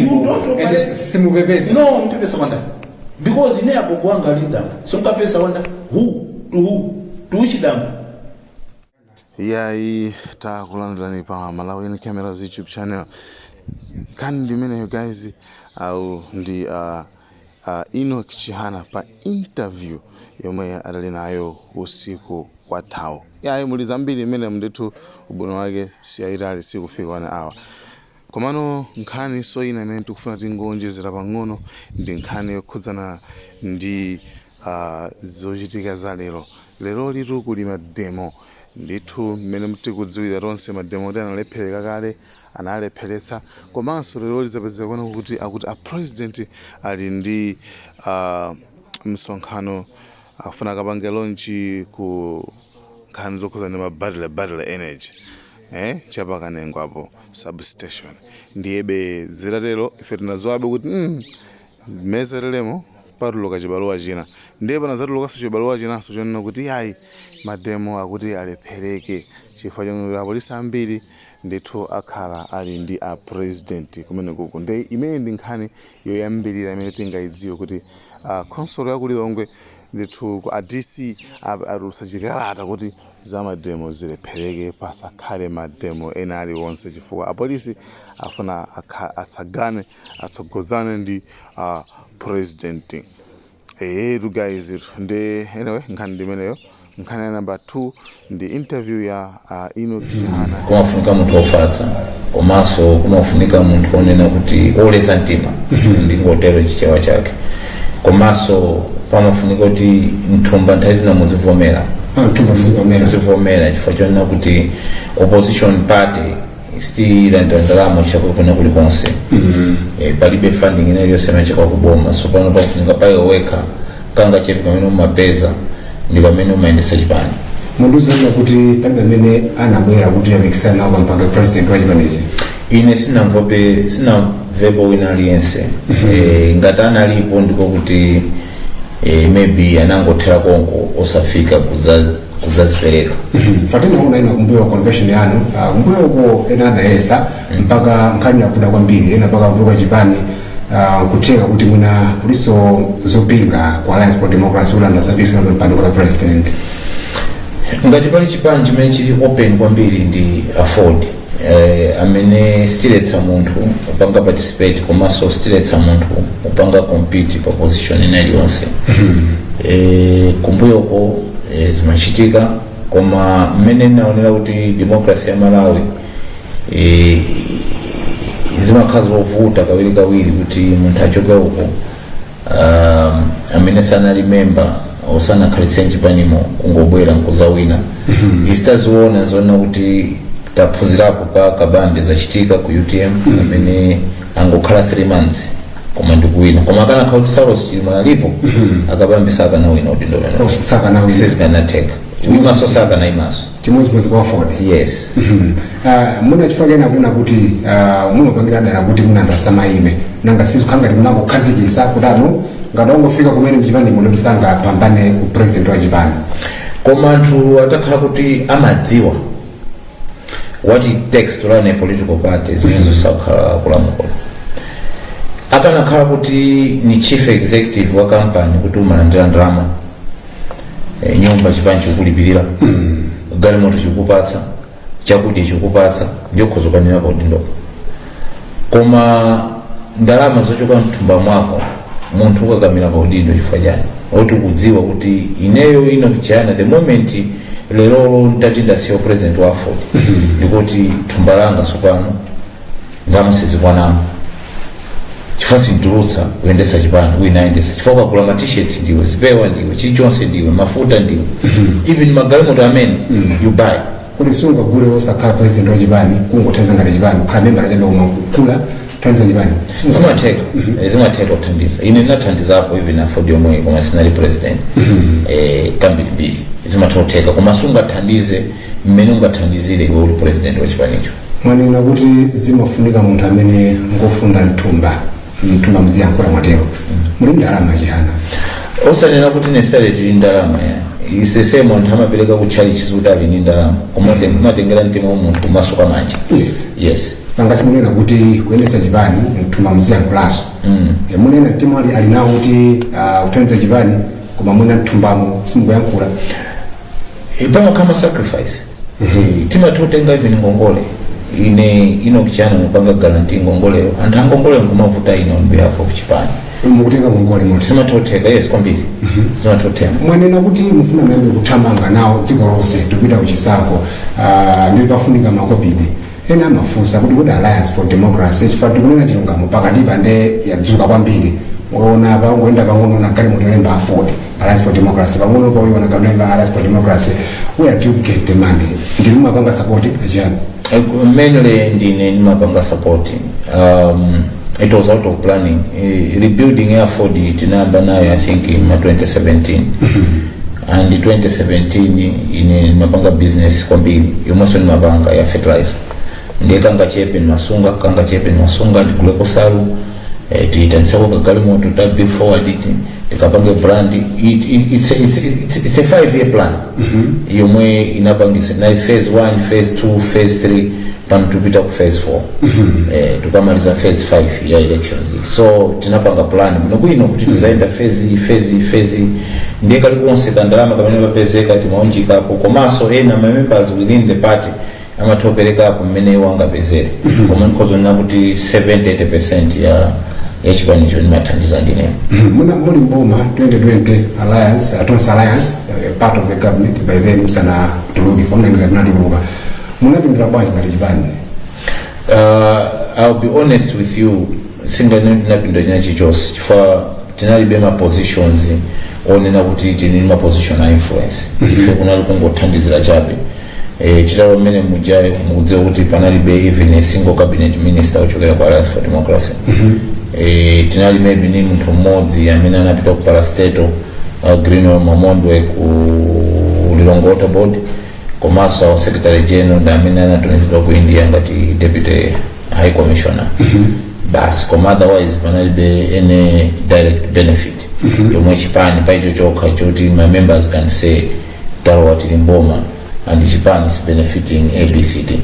You don't operate. No, mpesa wanda. Because ine yako kuanga leader. So mpesa wanda. Who? To who? To which dam? Yeah, ta kulandani pa Malawi Cameras YouTube channel. Kandi mene you guys au ndi Enoch Chihana pa interview yomwe adali nayo usiku wa tao. Yeah, muliza mbili mene mndetu ubono wake siyaitali si kufika wana awa. Komano nkhani so ina imene tikufuna tingonjezera pang'ono ndi nkhani yokhudzana ndi zochitika za lero litu kuli mademo ndithu mmene mtikudziwira tonse mademo oti analephereka kale analepheretsa komanso lero lizapezeka kuona kuti akuti a president ali ndi msonkhano afuna kapange launch ku nkhani zokhudzana ndi battery energy chapa Kanengo apo substation ndiyebe ziratero ife tinazoabe kuti mezerelemo patuluka chibaluwa china ndiye panazatulukanso chibaluwa chinanso chonena kuti yayi mademo akuti alephereke chifukwa chomwe apolisi ambiri ndithu akhala ali ndi a president kumene kuku ndi imene ndi nkhani yoyambirira imene tingayidziwe kuti consolo ya Lilongwe ndithu ku DC arulutsa chikalata kuti za mademo zilephereke pasakhale mademo ena aliwonse chifukwa apolisi afuna atsagane atsogozane ndi president. You guys ndi anyway nkhani ndimeneyo. Nkhani number 2 ndi interview ya Enoch Chihana. Kumafunika munthu ofatsa komanso kumafunika munthu onena kuti oleza mtima ndi ngotero chichewa chake komanso pamafunika kuti mthumba nthawi zina muzivomera chifukwa chonena kuti opposition party still ndalama chakupona kulikonse palibe funding inayosema chakwa kuboma so pano pafunika payo weka kanga chepe kamene umapeza ndi kamene umaendesa chipani mundu zanja kuti pambe mene anabwera kuti amikisana nawo mpaka president wa chipanechi ine sina mvepo wina aliyense ngatana alipo ndiko kuti maybe anangothera konko osafika kuzazipereka fatina una ina kumbuyo convention yanu kumbuyo ko ena anaesa mpaka nkhani yakuda kwambiri ena mpaka kutoka chipani kutenga kuti muna kuliso zopinga kwa Alliance for Democracy ulanda service na mpando kwa president ngati pali chipani chimene chili open kwambiri ndi afford amene stiletsa munthu upanga participate komanso stiletsa munthu upanga compete pa position ina iliyonse kumbuyoko zimachitika koma mmene naonera kuti democracy ya Malawi zimakhala zovuta kawiri kuti munthu achoke uko amene sanali member osana khalitsa chipanimo kungobwera nkuzawina isitaziona zona kuti taphunzirapo pa kabambe zachitika ku UTM amene angokhala 3 months koma ndikuwina koma kana khauti Saulos Chilimalipo akabambe sakanawina kuti ndomeno sakanawina sizikanateka imaso sakana imaso chimozimozi kwa afford yes muna chifakena kuna kuti munopangira dala kuti munanda samaime nanga sizo khangati munango khazikisa kutano ngadongofika kumene mchipani munomisanga pambane ku president wa chipani koma anthu atakhala kuti amadziwa what it takes to run a political party zimene sakhala kulamuko akanakhala kuti ni chief executive wa company kuti umalandira ndalama nyumba chipani chokulipirira galimoto chikupatsa chakudya chikupatsa ndio khozokanira kuti ndo koma ndalama zochoka mthumba mwako munthu ukakamira pa udindo chifukwa chani oti kudziwa kuti ineyo Enoch Chihana the moment lero ntatinda sio president wa afford ndikuti thumba langa sopano ndamusizikwanamo chifukwa sintulutsa kuyendesa chipani winaendesa chifukwa kula ma t-shirts ndiwe zipewa ndiwe chilichonse ndiwe mafuta ndiwe even magalimoto amene you buy kulisunga gule osakhala president wa chipani kungothandiza ngati chipani khala member achabe kumakula tanza chipani zimatheka kuthandiza ine ndinathandizapo even afford yomwe koma sinali president kambiri zimatheka koma sungathandize mmene ungathandizire iwe uli president wa chipanicho mwanena kuti zimafunika munthu amene ngofunda mthumba mziyankula mwatero muli ndalama Chihana osanena kuti nesale tili ndalama isese munthu amapereka ku chalichi kuti ali ndi ndalama koma matengera mtima wa munthu masuka manja yes pangasi munena kuti kuyendesa chipani mthumba mziyankhulaso munena timu ali nawo kuti kuthandiza chipani koma mwina mthumbamo simukuyankhula pamakhala sacrifice timatotenga even ngongole ino kichana mupanga guarantee ngongoleyo anthu angongoleyo nkumavuta ino on behalf of chipani mukutenga ngongole moti simatoteka yes kwambiri simatoteka mwanena kuti mufuna mayambe kuthamanga nawo dziko lonse tupita kuchisankho ndipo pafunika makobidi ena amafunsa kuti Alliance for Democracy chifukwa tikunena chilungamo pakati pande yadzuka kwambiri ona pangoenda pang'ono na kali mutolemba 40 Alliance for Democracy pang'ono pauiona kalemba Alliance for Democracy where do you get the money ndinu mapanga support ajani mainly ndine mapanga support it was out of planning rebuilding Airford tinamba nayo I think in 2017 and 2017 ine mapanga business kwambiri yomaso ni mapanga ya fertilizer ndiye kanga chepe masunga ndikule kosalu tiitanisako kagali moto tabi forward tikapange brand it's a 5-year plan yomwe inapangisa na phase 1 phase 2 phase 3 pano tupita ku phase 4 tukamaliza phase 5 ya elections so tinapanga plan bwino kuti tizaenda phase ndiye kali konse kandalama kamene bapezeka timaonjika hapo komaso ena members within the party amatopereka hapo mmene wanga pezere koma nkozona kuti 70-80% ya chipani choni mathandiza ndine muli mboma 2020 Alliance Atonsa Alliance part of the cabinet by then sana tuluki from examiner tuluka munapindula bwanji ngati chipani I'll be honest with you singa napindula chinachi chose for tinalibe ma positions onena kuti tini ma position na influence ife kunali kungothandizira chabe chitawo mmene mujayo mukudziwa kuti panalibe even a single cabinet minister ochokera kwa Alliance for Democracy tinali maybe ni mtu mmodzi amene anapita ku parastatal Greenwell Mamondwe ku Lilongwe board komanso secretary general amene anatumizidwa ku India ngati deputy high commissioner bas koma otherwise panalibe any direct benefit yomwe chipani paicho chokha choti my members can say tawa tilimboma and chipani is benefiting ABCD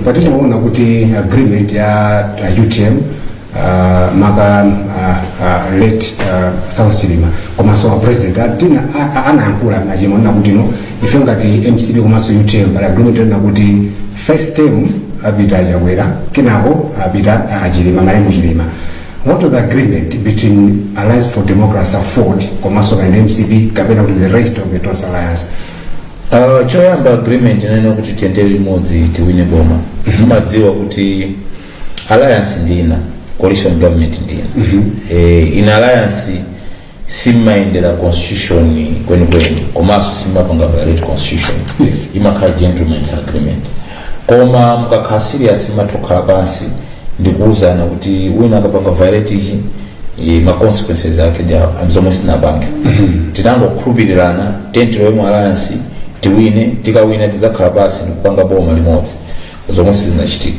patinaona kuti agreement ya UTM maka late South Chilima komanso president atina anayankhula nachimona kuti no ife ngati MCB komanso UTM pali agreement ena kuti first term apita Chakwera kenako apita Chilima malemu Chilima. What was the agreement between Alliance for Democracy Ford komanso and MCB kapena kuti the rest of the Atonsa Alliance? Choyamba agreement neno kuti tendere limodzi tiwine boma mumadziwa kuti alliance ndina coalition government ndina in alliance simaendera constitution kweni komanso simapanga violate constitution yes imakhala gentleman's agreement koma mukakhala serious matokhala pansi ndikuuzana kuti wina akapanga violate ichi ma consequences ake ndia amzomwe sinabange tinangokhulupirirana tentero mu alliance tiwine tikawina tizakhala basi ndikupanga boma limodzi zomwe sizinachitika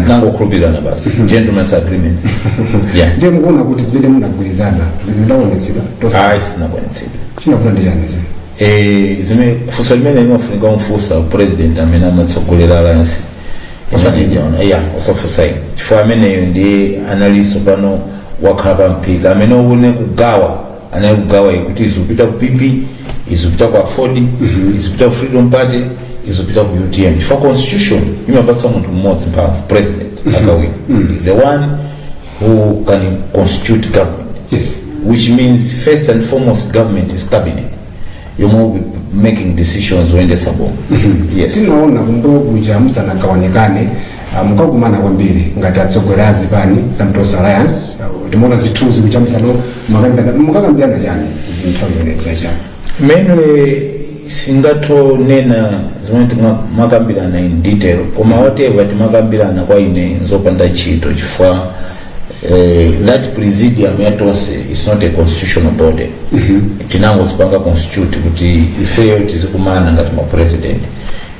nangokhulupirirana basi gentleman's agreement yeah ndiye mukuona kuti zimene munagwirizana zidawonetsedwa sinabonetsedwa chinakula ndi chani zime kufusa limene limafunika umfusa president amene amatsogolera alliance usatijaona usafusa chifukwa ameneyo ndiye analiso pano wakhala pampika amene une kugawa anayekugawa kuti izupita ku PP izupita kwa Ford izupita ku Freedom Party izupita ku UTM chifukwa constitution imapatsa munthu mmodzi mphamvu president akawina is the one who can constitute government yes which means first and foremost government is cabinet you will be making decisions when there's a bomb yes tinaona kumbuyo kuja musanakaonekane mukagumana kwambiri ngati atsogolerazi pani za Atonsa Alliance ndimona zithunzi kuchamisano mukakambirana chani zinthawi chacha mainly singato nena zimene timakambirana in detail koma whatever timakambirana kwa ine nzopanda chito chifukwa that presidium ya Tonse is not a constitutional body tinango zipanga constitute kuti ifeyo tizikumana ngati ma president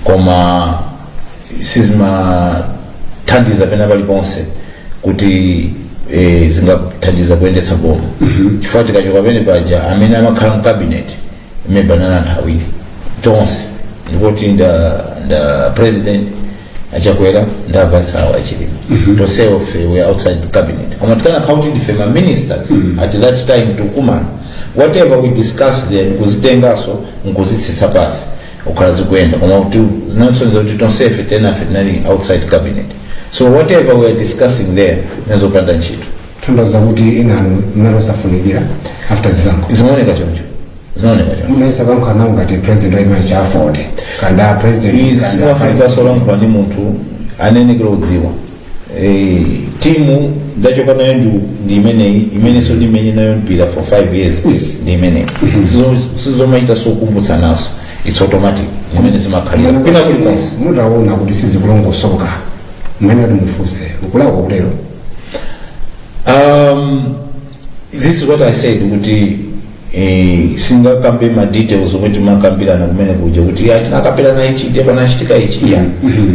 koma sizima thandiza pena pali ponse kuti zingathandiza kuendetsa boma chifukwa tikachoka pene paja amene amakhala mu cabinet mebanana nthawi tonse ndikuti nda president achakwera ndava sawa achilimo to say of we outside the cabinet koma tikana counted fema ministers at that time to kumana whatever we discuss there kuzitengaso ngozitsitsa pasi ukhala zikuenda koma kuti zinatsonza kuti tonsefe tena finally outside cabinet so whatever we are discussing there nezopanda ntchito tandaza kuti inanu mnalosafunikira after zisankho zinaoneka choncho munayesa bankhana ngati president waima cha afford kanda president kanda solankhula ndi munthu anenekera udziwa timu ndachoka nayo ndi imeneso ndimenye nayo mpira for 5 years ndi imeneyi sizomaita sokumbutsa naso it's automatic imene zimakhalira kwina kulikonse mutaona kuti sizikulongosoka mmene ati mufuse ukulako kutero this is what I said kuti singakambe ma details omwe makambirana kumene kuja kuti tinakambirana ichi ndipo panachitika ichi ya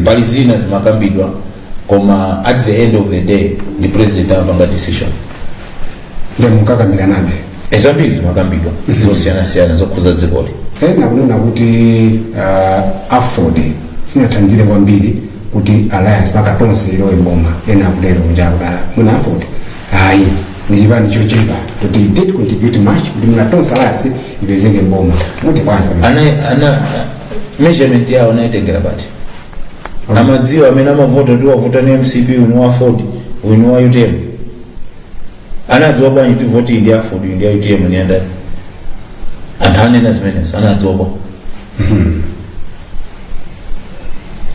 pali zina zimakambidwa koma at the end of the day the president amapanga decision ndio mukakambiranabe ezambiri zimakambidwa zosiyana zokhuza dzikoli nakunena kuti afford sinathandizire kwambiri kuti alliance makatonse ilowe boma ena akudero njaba muna afford hayi nijibani chochepa kuti did contribute much kuti munatonse alliance ipezeke boma muti kwanza ana measurement yao naitengera bati amadziwa amene amavota ndi wavota ni MCP uno afford uno UTM anadziwa bwanji kuti voti ndi afford ndi UTM ni anda anthane zimenezo anadziwa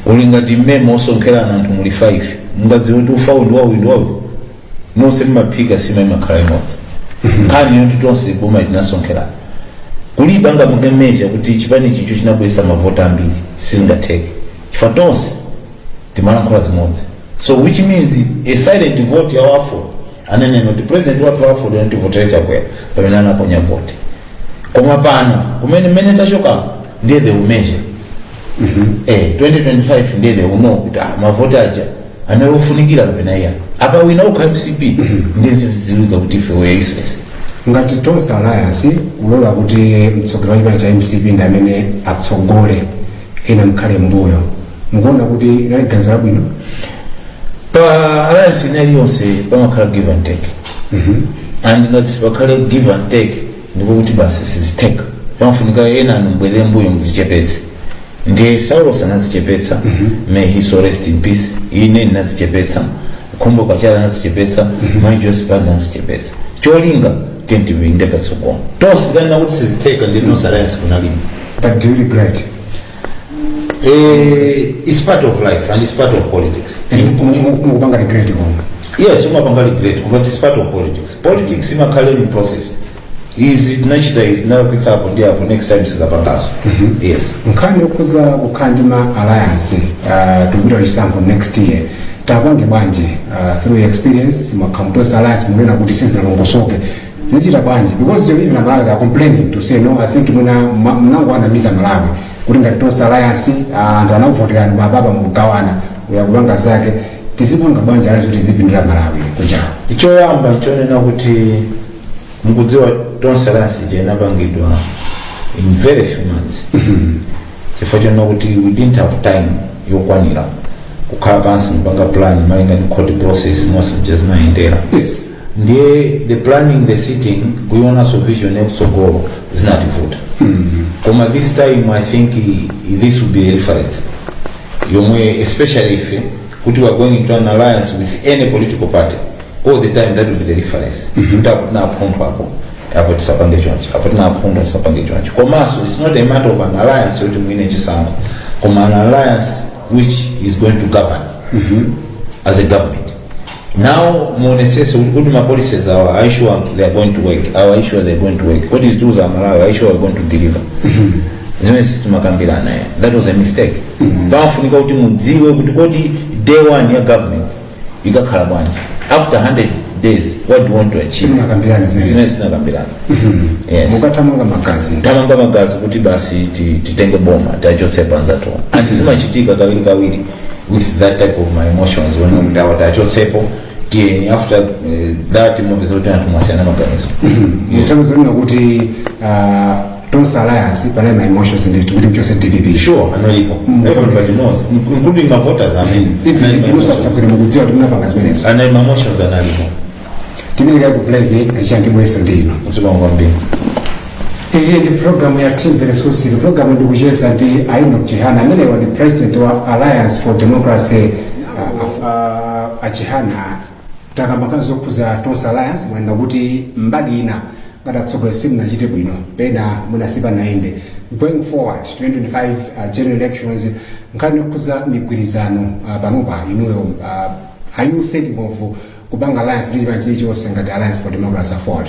ulingati mmemo osonkhera anthu muli 5 mungadziwe kuti ufaundi wawo nonse mmaphika sima imakhala imodzi nkhani yoti tonse boma tinasonkhera kulipa ngamukemeja kuti chipani chicho chinabwesa mavota ambiri sizingatheke chifukwa tonse timalankhula zimodzi so which means a silent vote ya afford anene kuti president wa afford antivotera chakwera pamene anaponya vote koma pano kumene mmene tachoka ndiye the measure 2025 ndiye the uno kuti mavota aja analofunikira kapena iya akawina ukha MCP ndiye ziwika kuti ife we useless ngati tonse alliance ulola kuti mtsogoleri wa cha MCP ndi amene atsogole ena mkhale mbuyo mukuona kuti inali ganza labwino pa alliance inali yonse pamakhala give and take and ngati sipakhale give and take ndipo kuti basi siziteka pamafunika ena mbwere mbuyo mzichepetse ndiye Saulos anazichepetsa may he so rest in peace ine nazichepetsa Khumbo Kachala nazichepetsa mai Joseph nazichepetsa cholinga tenti vindeka tsogolo tonse kana kuti siziteka ndi tonse alliance kunalima but do you regret it's part of life and it's part of politics mukupanga regret koma yes umapanga regret but it's part of politics imakhale in process is nachita is nakwitsa hapo ndi hapo next time sizapangaso yes nkhani yokuza kukhandima alliance tubira chisankho next year tapange bwanje through experience makamtos alliance munena kuti sizinalongosoke nizita bwanje because even Malawi are complaining to say no I think mnango anamiza Malawi kuti ngati tonse alliance and anavoterani mababa mugawana uyakupanga zake tizipanga bwanje alazo tizipindira Malawi kuja ichoyamba ichonena kuti mukudziwa tonse alliance jenapangidwa in very few months chifukwa chonena kuti we didn't have time yokwanira kukhala pansi mpanga plan malinga ni court process most zinaendera yes ndiye the planning the sitting kuiona so vision ekutsogolo zinativuta koma this time I think this will be a reference yomwe especially if kuti we are going into an alliance with any political party all the time that will be the reference na appoint hapo tisapange chonchi hapo tinapunda tisapange chonchi komaso it's not a matter of an alliance yoti mwine chisango koma an alliance which is going to govern as a government. Now, Monesese, what my policies are, are you sure they are going to work? Are you sure they are going to work? What is those Malawi? Are you sure they are going to deliver? That was a mistake. Bafunika uti mudziwe kuti kodi day one ya government ikakhala bwanji. After 100 days, what do you want to achieve? Sina kambirana. Yes. Mukatamanga magazi. Tamanga magazi kuti basi titenge boma, tachotse panzato. And zimachitika kawiri with that type of my emotions when ndawa tachotsepo tieni after that moment zote atumasana maganizo. Mutamuzo kuti Tonsa Alliance panali ma emotions ndithu kuti mchose DPP. Sure, analipo. Everybody knows, including my voters, I mean. Inuso akusafiri mukudziwa kuti munapanga zimenezo. And my emotions analipo. Timilika kuplay achanti bweso ndino. Msuba ngwambi. Iyi ndi program ya Team Venezuela. Program ndi kucheza ndi Aino Chihana amene wa the president wa Alliance for Democracy Chihana takamakazo kuza Tonsa Alliance mwenda kuti mbali ina ngatatsogole simunachite bwino pena munasipa naende going forward 2025 general elections nkhani kuza migwirizano panopa inuyo are you thinking of kupanga alliance ndi chimene chilichonse ngati Alliance for Democracy forward?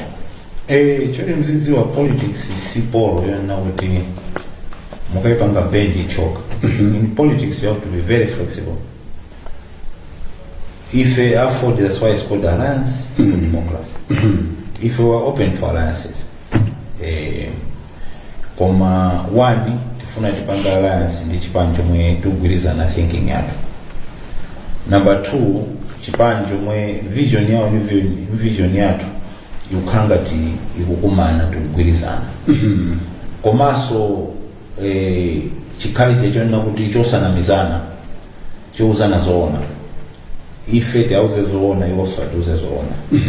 Chori mzizi wa politics si polo yana kuti mukaipanga bendi choka. In politics you have to be very flexible. If afford, that's why it's called Alliance for Democracy. If we were open for alliances, koma one tifuna tipanga alliance ndi chipanjo mwe tugwirizana thinking yatu. Number two, chipanjo mwe vision yao ni vision yatu yukangati ikukumana tugwirizana. Komaso chikali chechona kuti chosana mizana chouzana zoona. Ife tiauze zoona iwoso atuze zoona.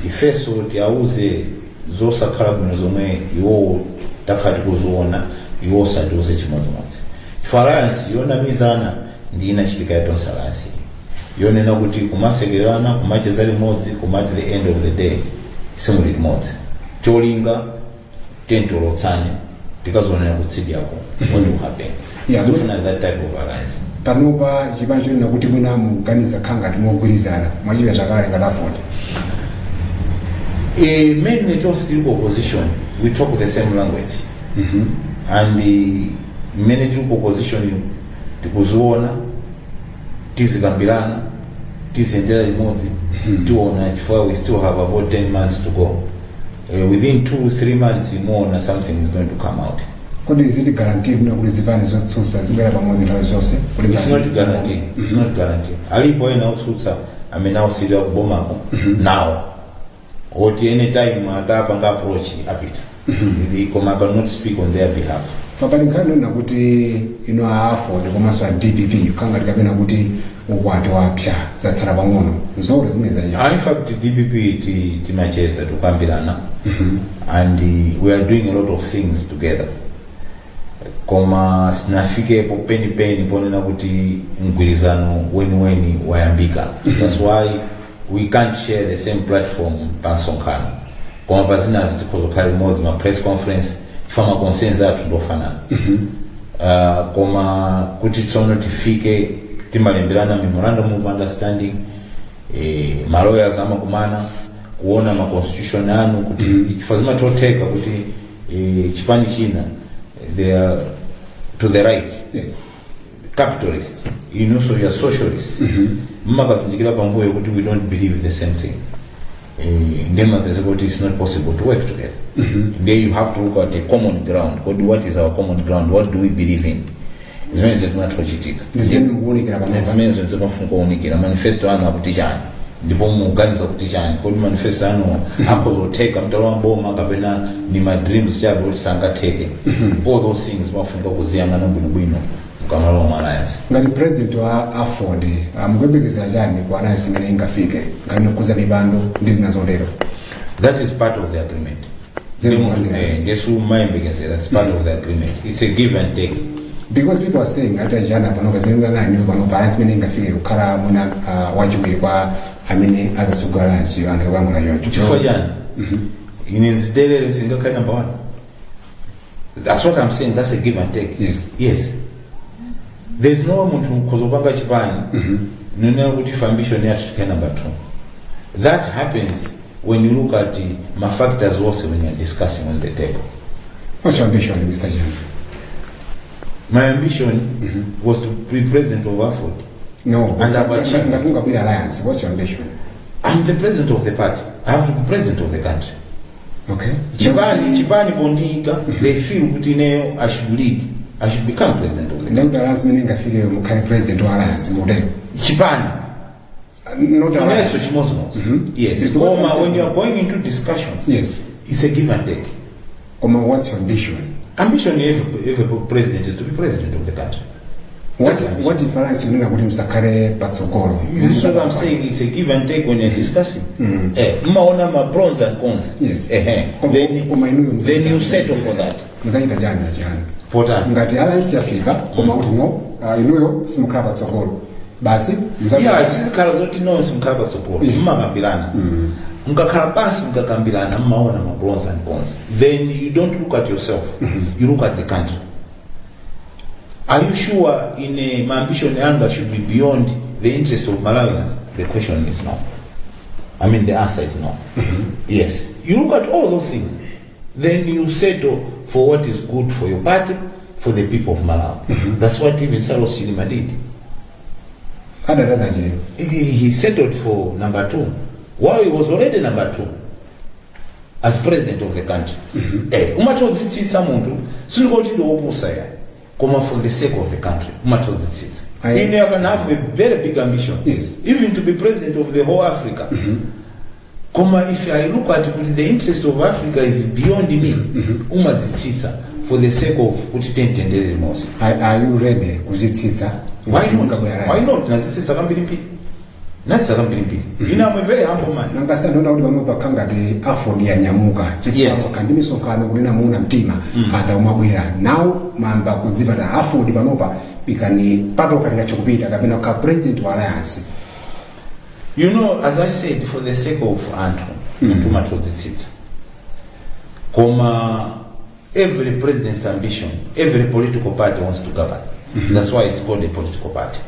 Ife so tiauze zosakhala bwino zomwe iwo takati kuzoona iwoso atuze chimodzimodzi. Alliance yona mizana ndi inachitika ya Tonsa Alliance. Yonena kuti kumasekerana kumacheza limodzi kumati the end of the day simuli limodzi. Cholinga tento lotsanya tikazonena kutsidya ko what will happen. Yeah, Tufuna that type of alliance. Panopa chipanjo na kuti mwina muganiza khanga timogwirizana mwachibe chakale ngati afford. Mainly it was still opposition. We talk the same language. And many opposition tikuzuona tizikambirana tizendera limodzi tiona before we still have about 10 months to go. Within 2-3 months more something is going to come out. Kodi zili guaranteed na kuti zipani zotsutsa zibwera pamodzi nthawi zonse? It's not guaranteed. It's not guaranteed. Alipo ena otsutsa amenausidwa kubomako now. Or any time atapanga approach apita. The Koma cannot speak on their behalf. Fapali nkhani na kuti ino afford komanso DPP khanga tikapena kuti ukwati wapsha zatsala pang'ono nzore zimene zaja. In fact DPP timacheza tukambirana and we are doing a lot of things together. Koma sinafikepo peni ponena kuti mgwirizano weni wayambika. That's why we can't share the same platform pansonkhano. Koma pazina zitikozokhala limodzi ma press conference fama consensus atu ndofanana. Koma kuti tsono tifike timalemberana memorandum of understanding, ma lawyers amakumana kuona ma constitution anu kuti chifazima toteka kuti chipani china they are to the right. Yes. Capitalist. You know, so you are socialist. Makazinjikira pambuyo kuti we don't believe the same thing. Ndema pesepoti it's not possible to work together. There you have to look at a common ground. What is our common ground? What do we believe in? Zimene zinatochitika. Zimene mukunikira pamodzi. Zimene zinofuna kuunikira. Manifesto anu akutichani. Ndipo muganiza kutichani. Kodi manifesto anu akozoteka mtalo mboma kapena ni my dreams chabe kuti sangateke. All those things mafuna kuziyangana bwino. Kamalo Alliance. Ngati president wa afford mukuyembekeza chani kwa alliance imene ingafike ngati kuza mibando ndi zinazolero? That is part of the agreement. That's part of the agreement. It's a give and take. Because people are saying ata jana panoka zimene ngani pano alliance imene ingafike kukhala muna wachiwiri kwa amene azasuga alliance anthu wangu nayo. Chifukwa jana. Inenzidelele singakhala number 1. That's what I'm saying. That's a give and take. Yes. There's no muntu kuzopanga chipani nina kuti ambition yatu tukaya number 2. That happens when you look at the factors also when you're discussing on the table. What's your ambition, Mr. Jan? My ambition was to be president of Afford. No, and I've achieved. Alliance. What's your ambition? I'm the president of the party. I have to be president of the country. Okay. Chipani Bondika, they feel Putineo, I should lead. I should become president of the country. Not alliance meaning I feel you can president of alliance model. Chipani. Not alliance. Yes. When you are going into discussions, yes, it's a give and take. What's your ambition? Ambition of every president is to be president of the country. What difference you know kuti msakale patsogolo? This is what I'm saying. It's a give and take when you're discussing. Maona ma pros and cons. Yes. Then you settle for that. Mzaita jana. Pota. Ngati alliance yafika koma kuti no inuyo simukhala patsogolo. Basi yeah, sisi khala zoti no simukhala patsogolo. Mmakambirana. Mukakhala pasi mukakambirana maona ma pros and cons. Then you don't look at yourself. You look at the country. Are you sure in my ambition anger should be beyond the interest of Malawians? The question is no. I mean, the answer is no. Yes. You look at all those things. Then you settle for what is good for your party, for the people of Malawi. That's what even Salos Chilima did. He settled for number 2. While he was already number 2 as president of the country. For the sake of the country. You can have a very big ambition. Yes. Even to be president of the whole Africa. If I look at it, the interest of Africa is beyond me. For the sake of kutitendere most. Are you ready kuzitsitsa? Why not? Why not? Nazitsitsa kambiri. You know, I'm a very humble man. Nangasa ndona kuti pano pakanga ndi afford ya nyamuka. Chifukwa kandi misonkhano kunena muuna mtima ata umabwera. Now mamba kudziva ta afford panopa pikani pato katika chokupita kapena ka president wa alliance. You know, as I said, for the sake of Anton, Tumatodzitsitsa. Every president's ambition, every political party wants to govern. That's why it's called a political party.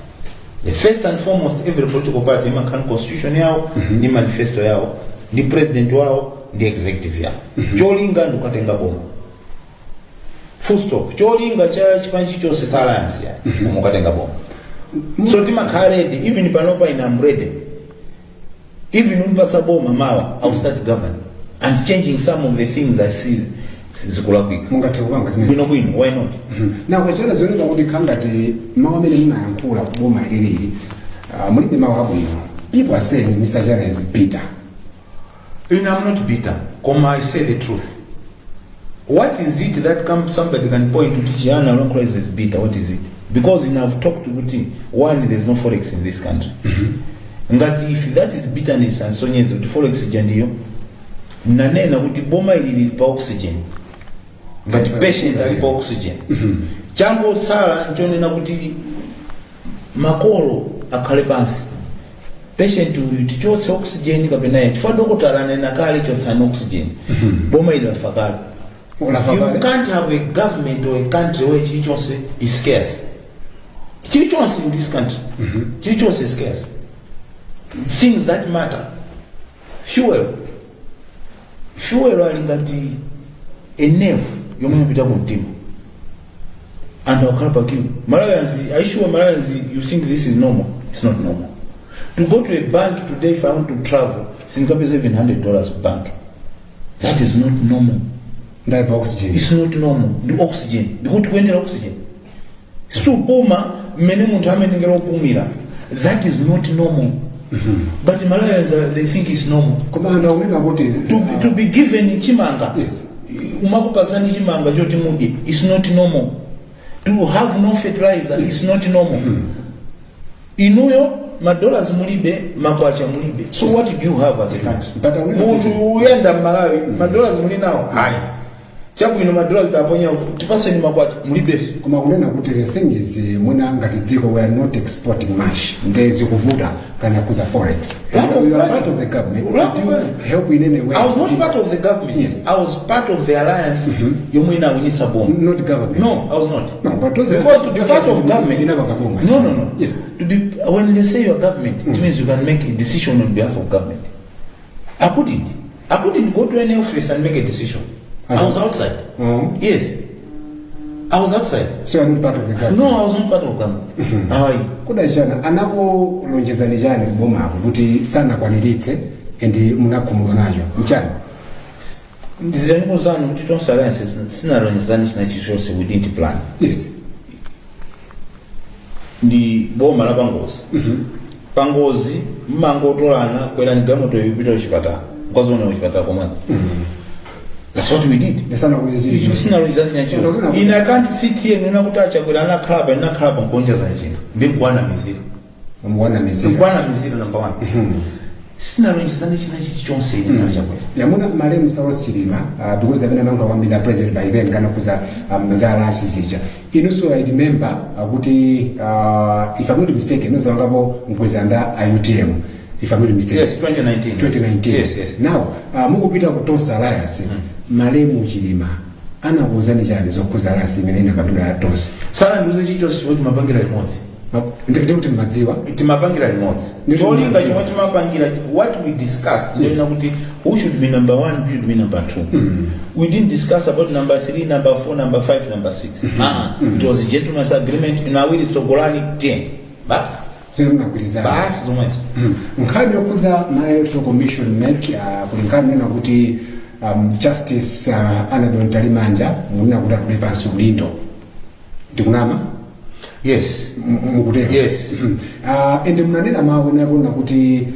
The first and foremost, every political party ima kan constitution yao, ni manifesto yao, ni president wao, ni executive yao. Cholinga nukatenga boma. Full stop. Cholinga cha chipanchi chose alliance ya, nukatenga boma. So tima karedi, even panopa in I'm ready. Even unpasa boma mawa, I'll start governing and changing some of the things I see. Why not? Now kwachana zoneka kuti khangati mawa amene munayankhula kuboma ililili mulibe mawa abwino. People are saying Mr. Jana is bitter. I'm not bitter. I say the truth. What is it that somebody can point to Jana Lonkrez is bitter? What is it? Because I've talked to Guti, one, there's no forex in this country. And that if that is bitterness and so on, the forex jandiyo nanena kuti boma ilili pa oxygen. But patient alipa oxygen. Chango tsala nchonena kuti makolo akhale pansi. Patient utichotse oxygen kapena chifukwa dokotala nena kale chotsa oxygen. Boma ilafakala. You can't have a government or a country where chilichonse is scarce. Chilichonse in this country. Chilichonse is scarce. Things that matter. Fuel alingati enough yomwe pita kumtima. And I'll help you. Malawians, are you sure Malawians, you think this is normal? It's not normal. To go to a bank today, if I want to travel, Singapore is $700 bank. That is not normal. Oxygen. It's not normal. The oxygen. The good when oxygen. Still puma, that is not normal. But Malawians, they think it's normal. To be given chimanga. Yes. It's not normal. To have no fertilizer is not normal. Inuyo madollars mulibe makwacha mulibe. So what do you have as a country? But uyenda Malawi madollars muli nawo. Hayi. Chabu ino madollars taponya tipase ni makwacha mulibe. Kuma kunena kuti the thing is muna ngati dziko we are not exporting much. Ndezi kuvuta kana kuza forex. You are part of the government. Help in any way. I was not part of the government. Yes. I was part of the alliance. Yomwina winisa bomb. Not government. No, I was not. No, but because to be part of government. No. Yes. When they say you're government, it means you can make a decision on behalf of government. I couldn't go to any office and make a decision. I was outside. Yes. I was outside. So you're not part of the government? No, I was not part of government. How are you? Kuda jana, anako lonjezani jani kuboma kuti sana kwaniritse and munakumulwa najo. Mchana? Ndizaniko zanu kuti tonsa alliance sina lonjezani china chichose we didn't plan. Yes. Ndi boma la Pangozi. Pangozi mmango tolana kwera ngamoto yipita uchipata. Kwazona uchipata komanda. That's what we did. Yasana kuziri. Yusina result ya chiyo. In I can't sit here nina kutacha kwa na club nkonja za njino. Mbikuwana mizira. Mbikuwana mizira number 1. Sina renjezani china chichonse nitacha kwa. Yamuna maremu Saros Chilima, because the Venamanga one the president by then kana kuza Mazara Sisija. Also I remember if I'm not mistaken, no Sangabo Mkwezanda IUTM. If I'm not mistaken. Yes, 2019. 2019. Yes. Now, Mungu pita kutosa alliance. Maremu Chilima. Ana kuzani jani zokuza alliance menena kabila ya tosa. Sana nduze chicho sifoti mabangira imozi. Ndikuti kuti madziwa timapangira remote cholinga chomwe timapangira what we discussed ndina kuti who should be number 1, who should be number 2. We didn't discuss about number 3, number 4, number 5, number 6. It was a gentleman's agreement na wili tsogolani 10 basi sema kuelezana basi zomwezo nkhani yokuza na electoral commission make kulingana na kuti justice Anadon Talimanja muna kuda kulipa sulindo ndikunama. Yes. Mukuteka. Yes. Ende mnanena maona kuna kuti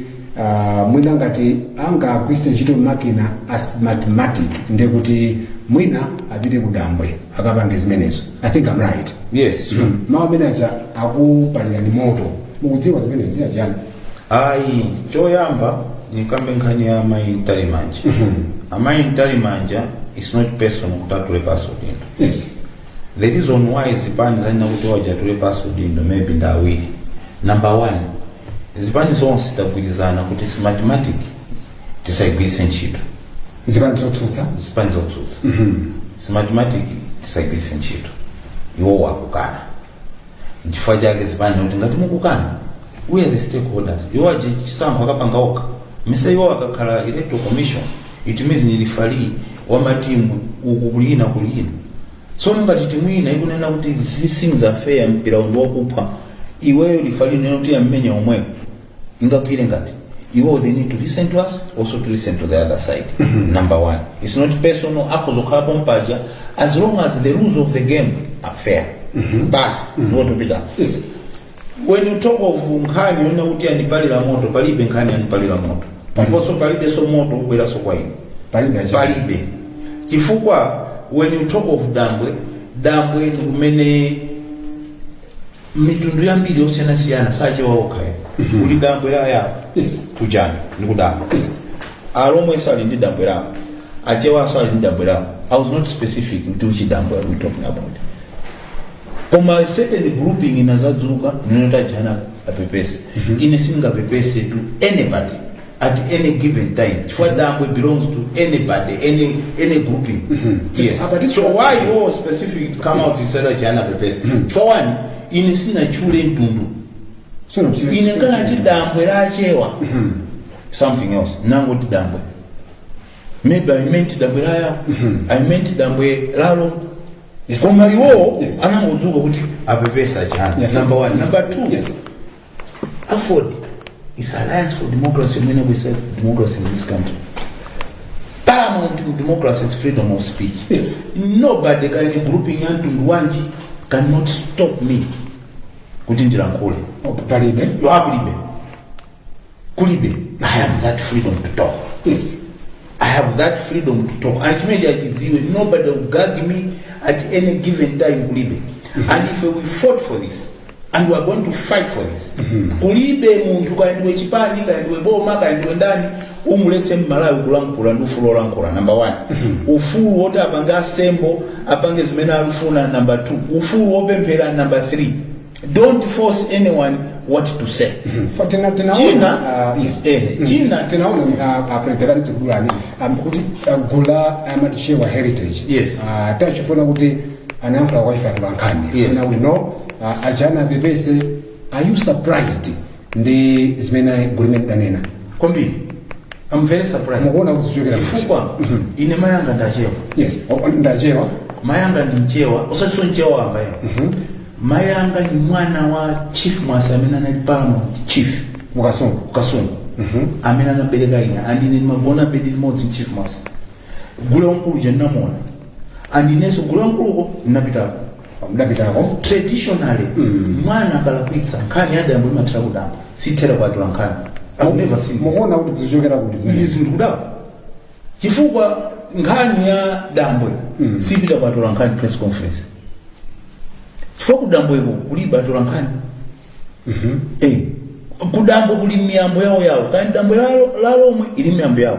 mwina ngati anga kwise ntchito makina as mathematic nde kuti mwina apite kudambwe akapange zimenezo. I think I'm right. Yes. Mawa menaja akupalira ni moto. Mukudziwa zimenezi ajana. Choyamba ni kambe nkhani ya Amayi Talimanja. Amayi Talimanja is not personal kutatule password. Yes. The reason why zipani zina kutoa jatule password ndo maybe ndawili. Number 1, zipani zonse takwilizana kuti si mathematic tisaigwise ntchito. Zipani zotsutsa? Zipani zotsutsa. Si mathematic tisaigwise ntchito. Iwo wakukana. Chifukwa chake zipani kuti ngati mukukana, we are the stakeholders. Iwo chisankho akapanga okha. Mise iwo akakhala electoral commission, it means ni referee wa matimu ukulina kulina. So ngati timwina ikunena kuti these things are fair mpira ndo wakupha iweyo lifali neno tia mmenya omwe ingapile ngati iwo they need to listen to us, also to listen to the other side. Number 1, it's not personal akuzokhala pompaja as long as the rules of the game are fair. Bas what be that. Yes. When you talk of nkhani yona kuti anipalira moto palibe nkhani anipalira moto ndipo palibe so moto kwera so kwa ine palibe chifukwa when you talk of Dambwe ni kumene mitundu yambiri yosiyana sache waokaya. Uli Dambwe la ya kujana ni kudamba. Alomwe sali ndi Dambwe la achewa sali ndi Dambwe la. I was not specific to which Dambwe we talking about. Koma certain grouping inazadzuka ninota jana apepese inesinga pepese to anybody at any given time. For Dambwe belongs to anybody, any grouping. Yes. So why you specific to come out and say that Jana Pepes? For one, in a sina chule ntundu. In a galaxy Dambwe la chewa. Something else. Nango Dambwe. Maybe I meant Dambwe la I meant Dambwe lalo. For my war, anango zuko kuti apepesa Jana. Number 1. Number 2. Yes. Afford. It's Alliance for Democracy when we say democracy in this country. Paramount to democracy is freedom of speech. Yes. Nobody can grouping into Wanji cannot stop me. Kujinjira nkule. Palibe. You have Kulibe. I have that freedom to talk. Yes. I have that freedom to talk. And nobody will gag me at any given time, Kulibe. And if we fought for this, and we are going to fight for this. Kulibe muntu kandiwe chipani kandiwe boma kandiwe ndani umuletse mmalawi kulankula ndufulu olankula. Number 1. Ufulu wote apange asembo apange zimene alufuna. Number 2. Ufulu opemphera. Number 3. Don't force anyone what to say. China aprepekani tsigulani kuti gula amatishewa heritage. Yes. Tachifuna kuti anampla wife atulankani. Yes. Now we know ajana bebese, are you surprised ndi zimene agreement danena? Kombi, I'm very surprised. Muona kuzijogera chifukwa ine mayanga ndachewa. Yes, ndachewa. Mayanga ndichewa, osatiso nchewa ambaye. Mayanga ni mwana wa chief mwasa amena na paramount chief. Mukasungu. Amena na belega ina. Andi ni magona bedi mozi chief mwasa. Gule onkulu jenda mwana. Andi neso gule onkulu napita. Traditionally, mwana kalakwisa nkani hada ya mwima trabuda. Sitera kwa kilankani. I've never seen this. Muona kuti zijogera kuti zimene. Hizi ndudaba. Chifukwa nkhani ya dambwe sipita kwatola nkhani press conference chifukwa kudambweko kulibe atola nkhani kudambwe kuli miyambo yawo kandi dambwe lalomwe ili miyambo yawo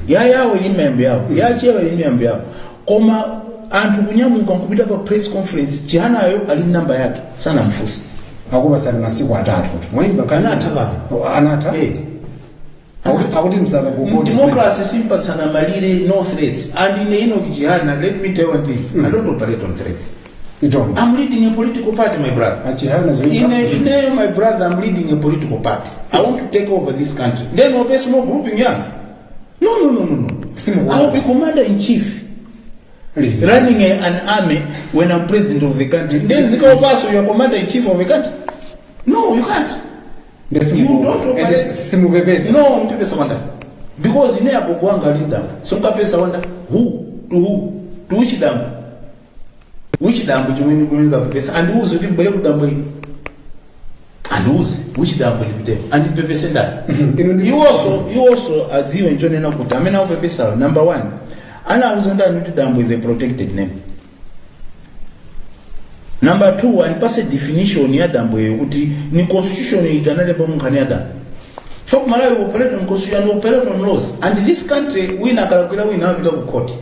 yawo ili miyambo yawo yachewa ili miyambo yawo koma anthu kunyamuka nkupita pa press conference chihanayo ali namba yake sana mfusi akuba sana masiku 3 mwaimba kanata anata akuti msala ku democracy simpatsana malire no threats and in Chihana, let me tell you one thing, I don't operate on threats. You don't? I'm leading a political party, my brother. In my brother, I'm leading a political party. I want to take over this country. Then we'll be small grouping, yeah. No. I will be commander-in-chief. Really? Running an army when I'm president of the country. Then you are commander-in-chief of the country. No, you can't. You don't operate. No, because in there, so who? To which dam? Which dam do you mean the purpose? And who's the believe dam? And who's which dam will be there? And the purpose that you also as you enjoy na put. I mean, our purpose number one. And I was under new dam is a protected name. Number two, and pass a definition ya dam uti ni constitution itanale pa mkanyada. So Malawi operate on constitution, operate on laws, and this country we na kalakula we na bita ku court.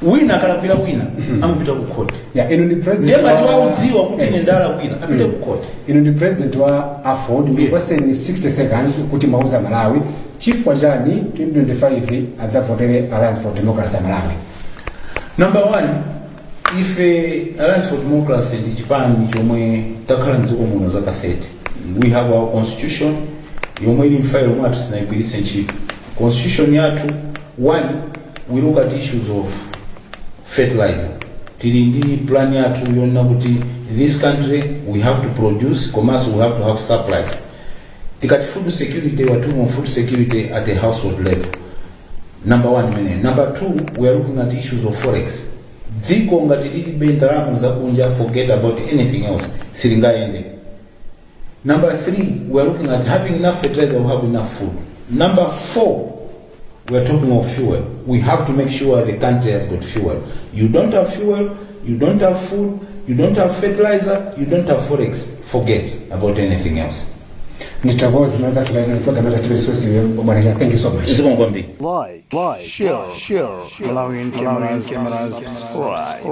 Wina kalapila wina amupita ku court. Yeah, ino ni president wa uziwa kuti ndala wina apita ku court. Ino ni president wa afford me was in 60 seconds kuti mauza Malawi chief wa jani 2025 azavotere Alliance for Democracy Malawi. Number one, if Alliance for Democracy in Japan chomwe takhala nziko muno zaka 30. We have our constitution yomwe ili mfailo mwatu sinaigwirisa nchipo. Constitution yatu one, we look at issues of fertilizer. Tilindi plan yatu yonna kuti this country we have to produce, commerce we have to have supplies. Tikati food security watu food security at a household level. Number one mene. Number two, we are looking at issues of forex. Ziko ngatilili bentaramu za kunja, forget about anything else. Silinga ende. Number three, we are looking at having enough fertilizer, we have enough food. Number four, we are talking of fuel. We have to make sure the country has got fuel. You don't have fuel, you don't have food, you don't have fertilizer, you don't have forex. Forget about anything else. Thank you so much. Like, share, Malawian cameras, subscribe.